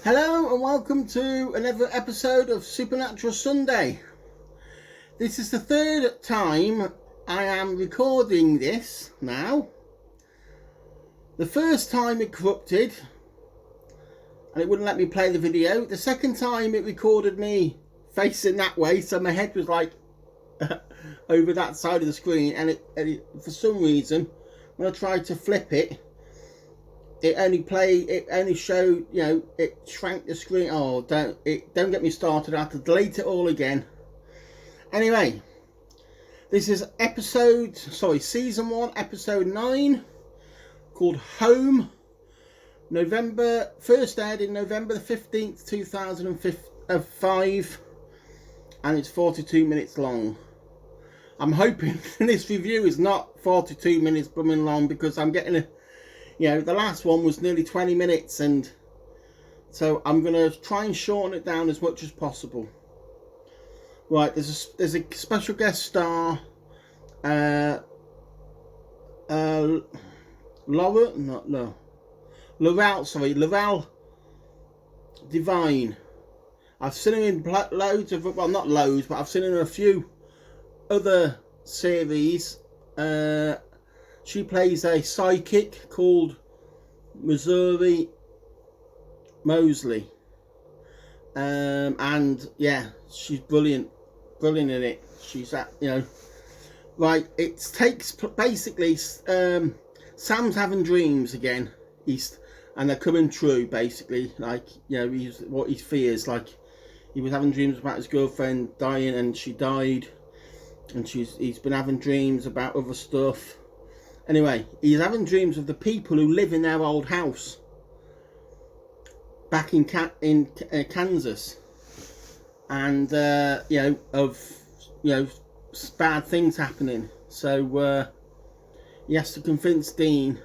Hello and welcome to another episode of Supernatural Sunday. This is the third time I am recording this now. The first time it corrupted and it wouldn't let me play the video. The second time it recorded me facing that way, so my head was like over that side of the screen, and it for some reason when I tried to flip it, it only showed, it shrank the screen. Oh, don't get me started. I have to delete it all again. Anyway, this is season 1, episode 9, called Home. First aired in November the 15th, 2005, and it's 42 minutes long. I'm hoping this review is not 42 minutes blooming long, because I'm getting the last one was nearly 20 minutes, and so I'm going to try and shorten it down as much as possible. Right, there's a special guest star, Laurel Devine. I've seen her in loads of, well, not loads, but I've seen her in a few other series. She plays a psychic called Missouri Mosley, and yeah, she's brilliant in it. She's right. It takes basically Sam's having dreams again, and they're coming true. Basically, he's what he fears. Like, he was having dreams about his girlfriend dying, and she died, and he's been having dreams about other stuff. Anyway, he's having dreams of the people who live in their old house back in Kansas, and of bad things happening. So he has to convince Dean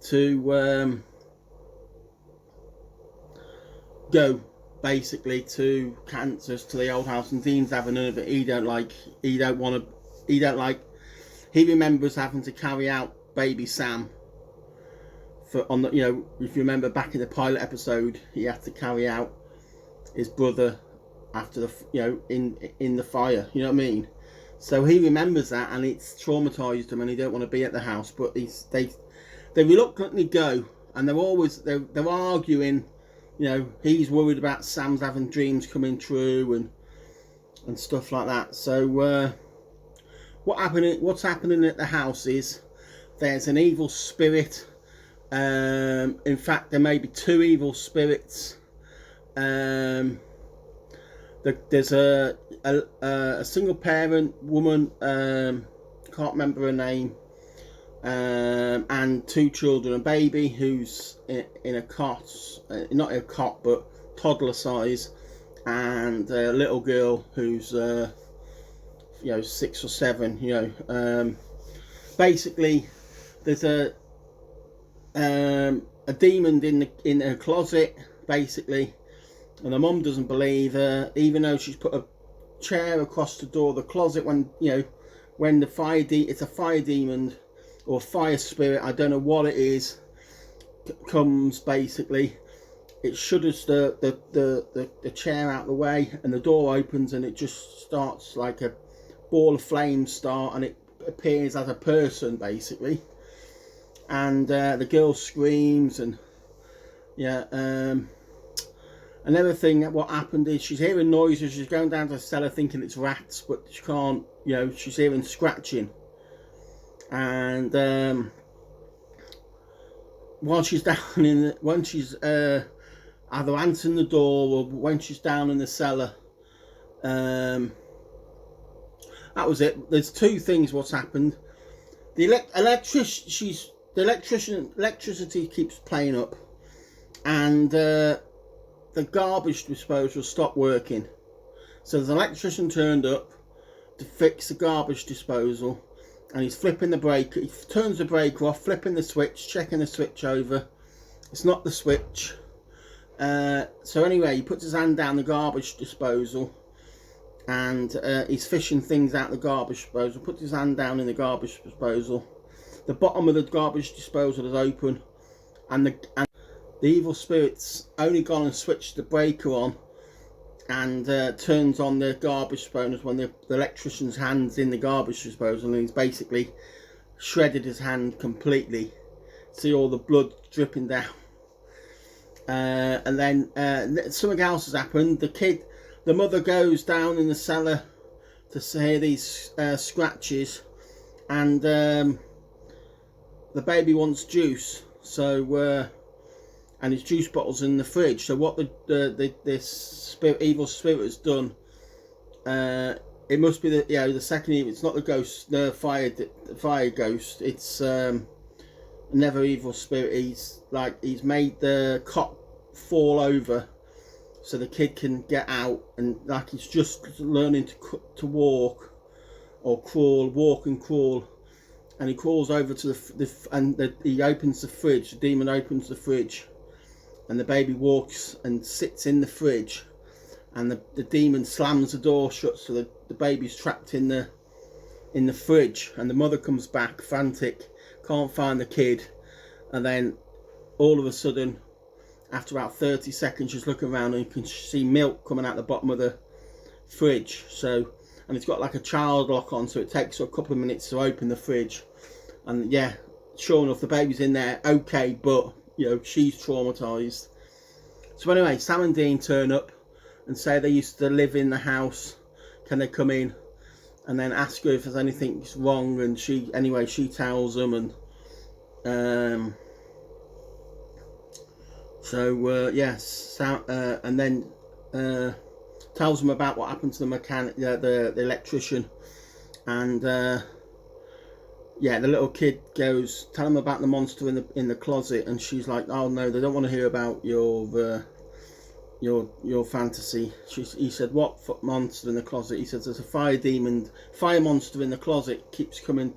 to go basically to Kansas, to the old house, and Dean's having none of it. He remembers having to carry out baby Sam if you remember back in the pilot episode, he had to carry out his brother after the in the fire, you know what I mean? So he remembers that, and it's traumatized him, and he don't want to be at the house, but they reluctantly go, and they're arguing. He's worried about Sam's having dreams coming true and stuff like that. So what's happening at the house is there's an evil spirit. In fact, there may be two evil spirits. There's a single parent woman, can't remember her name, and two children, a baby who's in a cot, not in a cot but toddler size, and a little girl who's 6 or 7. Basically there's a demon in her closet, basically, and her mum doesn't believe her, even though she's put a chair across the door of the closet. When it's a fire demon or fire spirit, I don't know what it is, comes, basically it shudders the chair out the way, and the door opens, and it just starts like a ball of flames start, and it appears as a person, basically. And the girl screams, and another thing that what happened is she's hearing noises. She's going down to the cellar thinking it's rats, but she can't, she's hearing scratching. And while she's down when she's either answering the door or when she's down in the cellar, that was it. There's two things what's happened. The electricity keeps playing up, and the garbage disposal stopped working. So there's an electrician turned up to fix the garbage disposal, and he's flipping the brake. He turns the brake off, flipping the switch, checking the switch over. It's not the switch. So anyway, he puts his hand down the garbage disposal, and he's fishing things out the garbage disposal. Puts his hand down in the garbage disposal. The bottom of the garbage disposal is open, and the evil spirit's only gone and switched the breaker on and turns on the garbage disposal when the electrician's hand's in the garbage disposal, and he's basically shredded his hand completely. See all the blood dripping down. And then something else has happened. The mother goes down in the cellar to hear these scratches, and the baby wants juice. So and his juice bottle's in the fridge. So what this evil spirit has done, it must be the second evil. It's not the ghost, the fire ghost. It's another evil spirit. He's made the cot fall over so the kid can get out, and like he's just learning to walk or crawl, walk and crawl, and he crawls over to he opens the fridge. The demon opens the fridge, and the baby walks and sits in the fridge, and the demon slams the door shut, so the baby's trapped in the fridge, and the mother comes back frantic, can't find the kid, and then all of a sudden, after about 30 seconds, she's looking around and you can see milk coming out the bottom of the fridge. So, and it's got like a child lock on, so it takes a couple of minutes to open the fridge, and yeah, sure enough, the baby's in there, okay, but she's traumatized. So anyway, Sam and Dean turn up and say they used to live in the house, can they come in, and then ask her if there's anything wrong, and she tells them, and yes, and then tells them about what happened to the mechanic, the electrician, and yeah, the little kid goes, tell them about the monster in the closet, and she's like, oh no, they don't want to hear about your fantasy. He said, what monster in the closet? He says, there's a fire monster in the closet, keeps coming,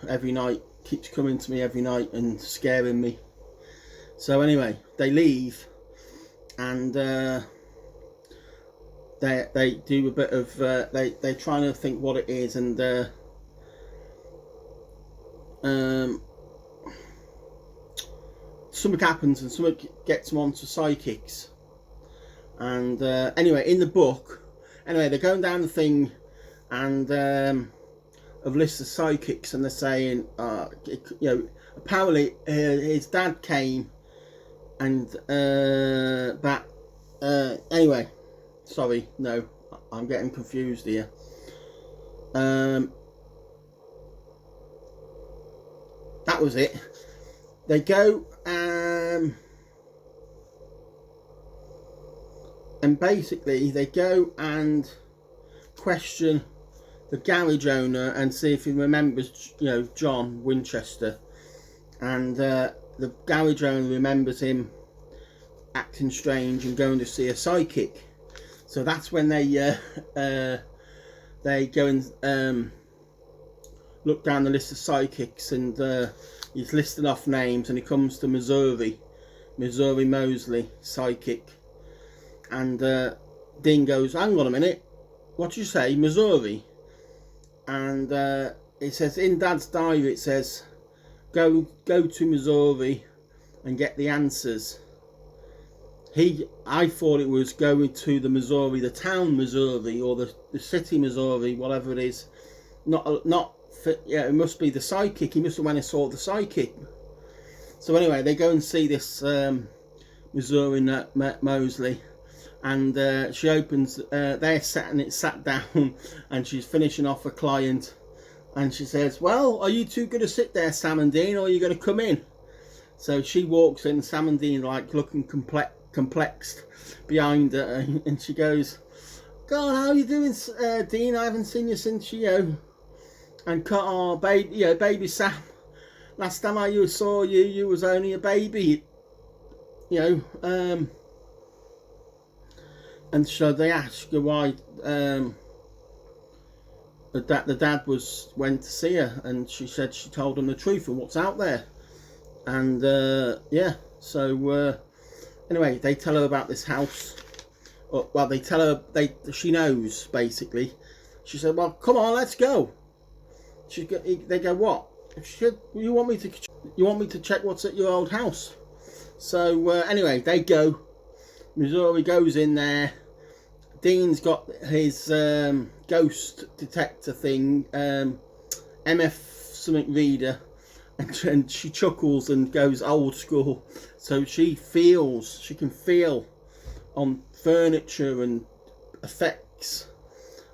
every night, keeps coming to me every night and scaring me. So anyway, they leave, and they do a bit of they're trying to think what it is, and something happens, and something gets them onto psychics. And anyway, in the book, they're going down the thing, and of lists of psychics, and they're saying apparently his dad came, and anyway, sorry, no, I'm getting confused here. That was it. They go and basically they go and question the garage owner and see if he remembers, John Winchester, and the garage owner remembers him acting strange and going to see a psychic. So that's when they go and look down the list of psychics, and he's listing off names, and he comes to Missouri Mosley, psychic, and Dean goes, hang on a minute, what do you say, Missouri? And it says in Dad's diary, it says go to Missouri and get the answers. I thought it was going to the Missouri, the town Missouri, or the city Missouri, whatever it is. It must be the psychic. He must have went and saw the psychic. So anyway, they go and see this Missouri Mosley, and she opens. They're sat down, and she's finishing off a client, and she says, "Well, are you two going to sit there, Sam and Dean, or are you going to come in?" So she walks in, Sam and Dean like looking complexed behind her, and she goes, "God, how are you doing, Dean? I haven't seen you since and cut our baby, baby Sam. Last time I saw you was only a baby, And so they ask her why the dad went to see her, and she said she told him the truth of what's out there. And anyway, they tell her about this house. Well, they tell her she knows basically. She said, "Well, come on, let's go." They go, "What?" She said, you want me to check what's at your old house? So anyway, they go. Missouri goes in there. Dean's got his ghost detector thing, MF something reader, and she chuckles and goes old school. So she can feel on furniture and effects,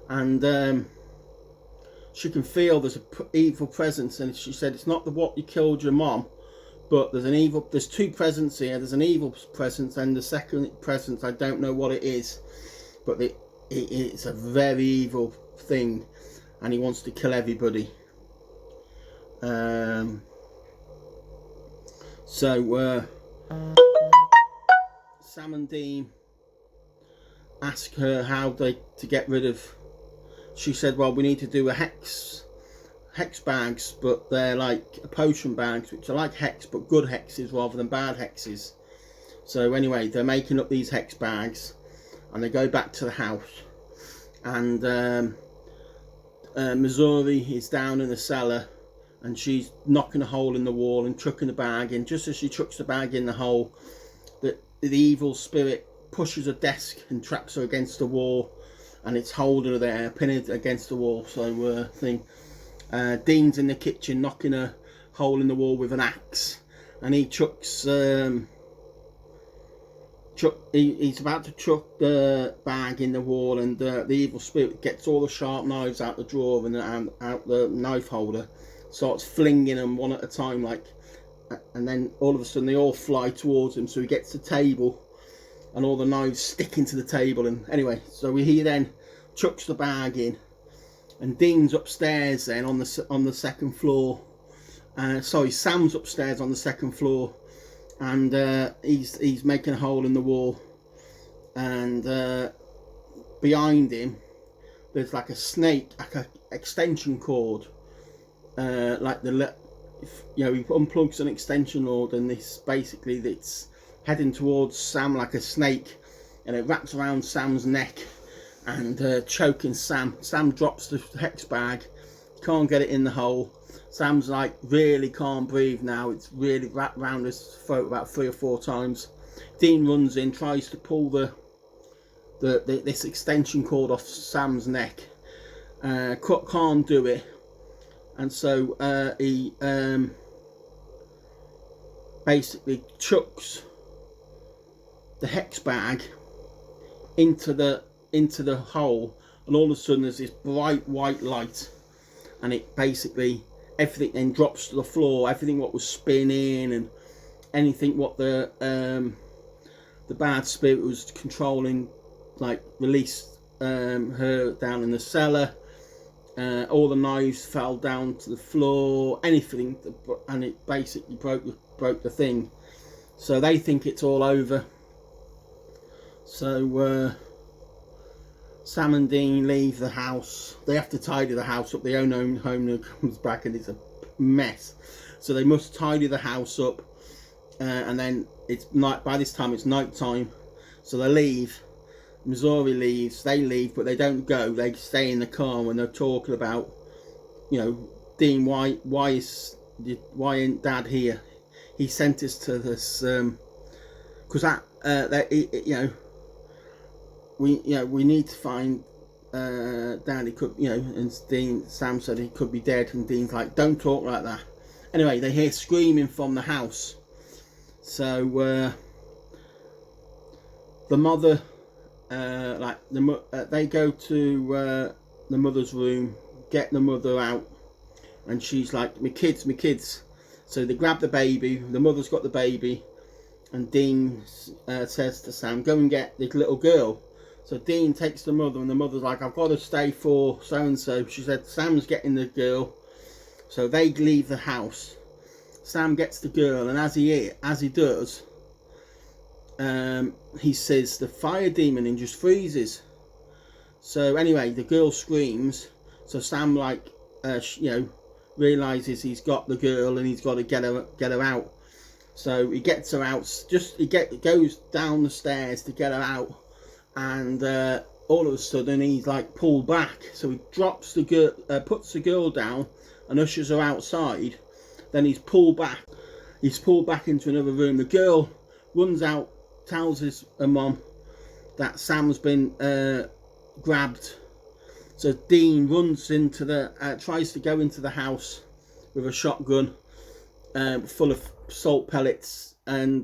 and she can feel there's an evil presence. And she said it's not the what you killed your mom, but there's two presents here. There's an evil presence, and the second presence, I don't know what it is, but it's a very evil thing, and he wants to kill everybody. So Sam and Dean ask her how to get rid of. She said, well, we need to do a hex bags, but they're like potion bags, which are like hex, but good hexes rather than bad hexes. So anyway, they're making up these hex bags, and they go back to the house, and Missouri is down in the cellar, and she's knocking a hole in the wall and chucking the bag in. Just as she chucks the bag in the hole, the evil spirit pushes a desk and traps her against the wall, and it's holding her there, pinned against the wall. So Dean's in the kitchen knocking a hole in the wall with an axe, and he chucks he's about to chuck the bag in the wall, and the evil spirit gets all the sharp knives out the drawer and out the knife holder, starts flinging them one at a time, like, and then all of a sudden they all fly towards him. So he gets the table, and all the knives stick into the table. And anyway, so he then chucks the bag in, and Dean's upstairs then on the second floor. Sorry, Sam's upstairs on the second floor, and he's making a hole in the wall, and behind him there's like a snake, like a extension cord, like he unplugs an extension cord, and it's heading towards Sam like a snake, and it wraps around Sam's neck and choking Sam. Sam drops the hex bag, can't get it in the hole. Sam's like really can't breathe now. It's really wrapped around his throat about 3 or 4 times. Dean runs in, tries to pull this extension cord off Sam's neck. Can't do it, and so he basically chucks the hex bag into the hole, and all of a sudden there's this bright white light, and it basically, everything then drops to the floor. Everything what was spinning and anything what the bad spirit was controlling, like, released her down in the cellar. All the knives fell down to the floor, anything, and it basically broke the thing. So they think it's all over. So Sam and Dean leave the house. They have to tidy the house up. The owner comes back and it's a mess. So they must tidy the house up, and then it's night. By this time it's night time, so they leave. Missouri leaves. They leave, but they don't go. They stay in the car when they're talking about, Dean, why ain't Dad here? He sent us to this because we need to find Dad. He could, and Sam said he could be dead, and Dean's like, don't talk like that. Anyway, they hear screaming from the house. So the mother, they go to the mother's room, get the mother out, and she's like, my kids. So they grab the baby. The mother's got the baby, and Dean says to Sam, go and get this little girl. So Dean takes the mother, and the mother's like, I've got to stay for so-and-so. She said, Sam's getting the girl. So they leave the house. Sam gets the girl, and as he does, he says the fire demon and just freezes. So anyway, the girl screams. So Sam, realizes he's got the girl, and he's got to get her out. So he gets her out. Goes down the stairs to get her out. And all of a sudden he's like pulled back, so he drops the girl, puts the girl down, and ushers her outside. Then he's pulled back. He's pulled back into another room. The girl runs out, tells her mum that Sam's been grabbed. So Dean runs into tries to go into the house with a shotgun full of salt pellets, and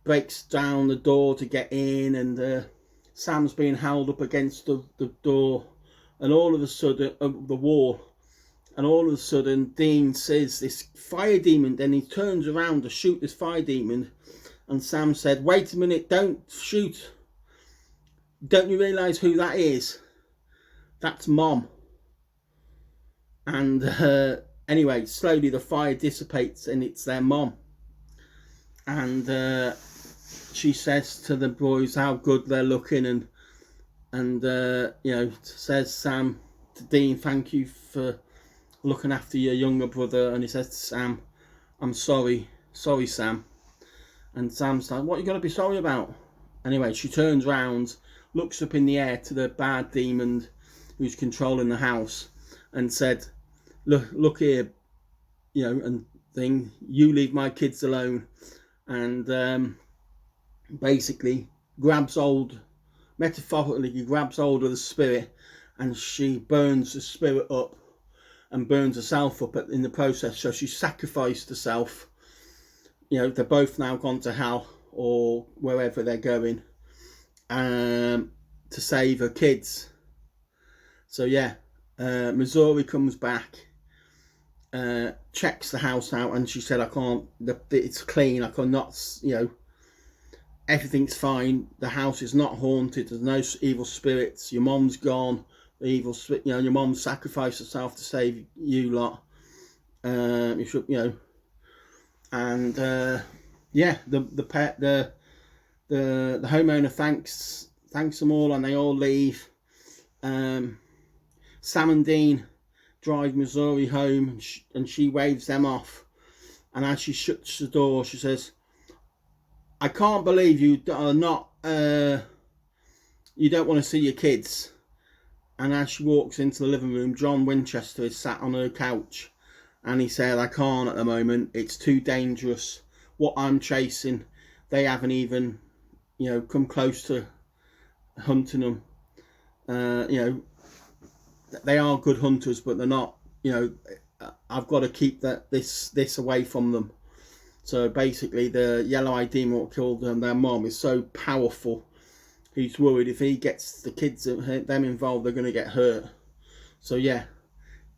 breaks down the door to get in, and Sam's being held up against the door, and all of a sudden the wall, and all of a sudden Dean sees this fire demon. Then he turns around to shoot this fire demon, and Sam said, "Wait a minute, don't shoot. Don't you realise who that is? That's Mom." And anyway, slowly the fire dissipates, and it's their mom. And she says to the boys how good they're looking, and you know, says Sam to Dean, "Thank you for looking after your younger brother." And he says to Sam, "I'm sorry, Sam." And Sam's like, "What are you going to be sorry about?" Anyway, she turns round, looks up in the air to the bad demon who's controlling the house, and said, look here, you know, and thing, you leave my kids alone." And basically metaphorically grabs hold of the spirit, and she burns the spirit up and burns herself up in the process. So she sacrificed herself. You know, they're both now gone to hell or wherever they're going, to save her kids. So yeah, Missouri comes back, checks the house out, and she said, "I can't, it's clean, I cannot, you know, everything's fine, the house is not haunted, there's no evil spirits, your mom's gone, the evil spirit, you know, your mom sacrificed herself to save you lot, you should, you know." And yeah, the homeowner thanks them all, and they all leave. Sam and Dean drive Missouri home, and she waves them off, and as she shuts the door, she says, "I can't believe you are not you don't want to see your kids." And as she walks into the living room, John Winchester is sat on her couch, and he said, "I can't at the moment, it's too dangerous. What I'm chasing, they haven't even, you know, come close to hunting them. You know, they are good hunters, but they're not, you know, I've got to keep this away from them." So basically, the yellow-eyed demon that killed their mom is so powerful, he's worried if he gets the kids, them involved, they're going to get hurt. So yeah,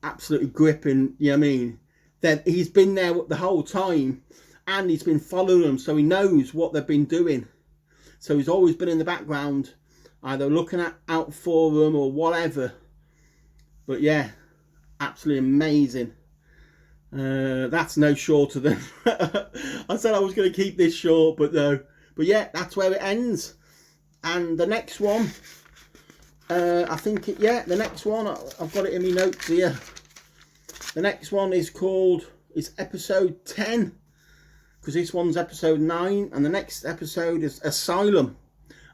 absolutely gripping, you know what I mean? That he's been there the whole time, and he's been following them, so he knows what they've been doing. So he's always been in the background, either looking out for them or whatever. But yeah, absolutely amazing. That's no shorter than I said I was going to keep this short, but no. But yeah, that's where it ends. And the next one, I think the next one, I've got it in my notes here. The next one is episode 10, because this one's episode 9, and the next episode is Asylum.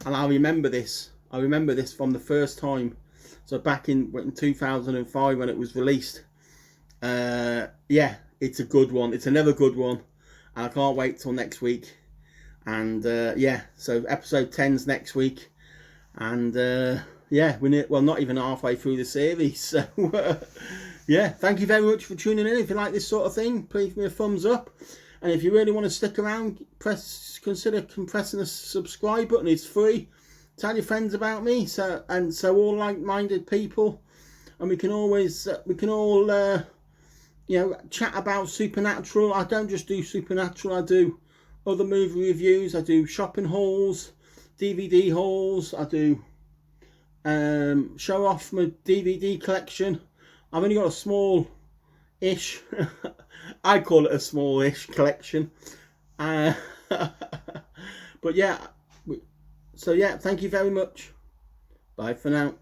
And I remember this from the first time. So back in 2005 when it was released. Yeah, it's a good one. It's another good one. And I can't wait till next week. And yeah, so episode 10's next week. And yeah, we're not even halfway through the series. So yeah, thank you very much for tuning in. If you like this sort of thing, please give me a thumbs up. And if you really want to stick around, consider pressing the subscribe button. It's free. Tell your friends about me, so all like-minded people, and we can all you know, chat about Supernatural. I don't just do Supernatural, I do other movie reviews, I do shopping hauls, DVD hauls, I do show off my DVD collection. I've only got a small-ish, I call it a small-ish collection, but yeah. So yeah, thank you very much. Bye for now.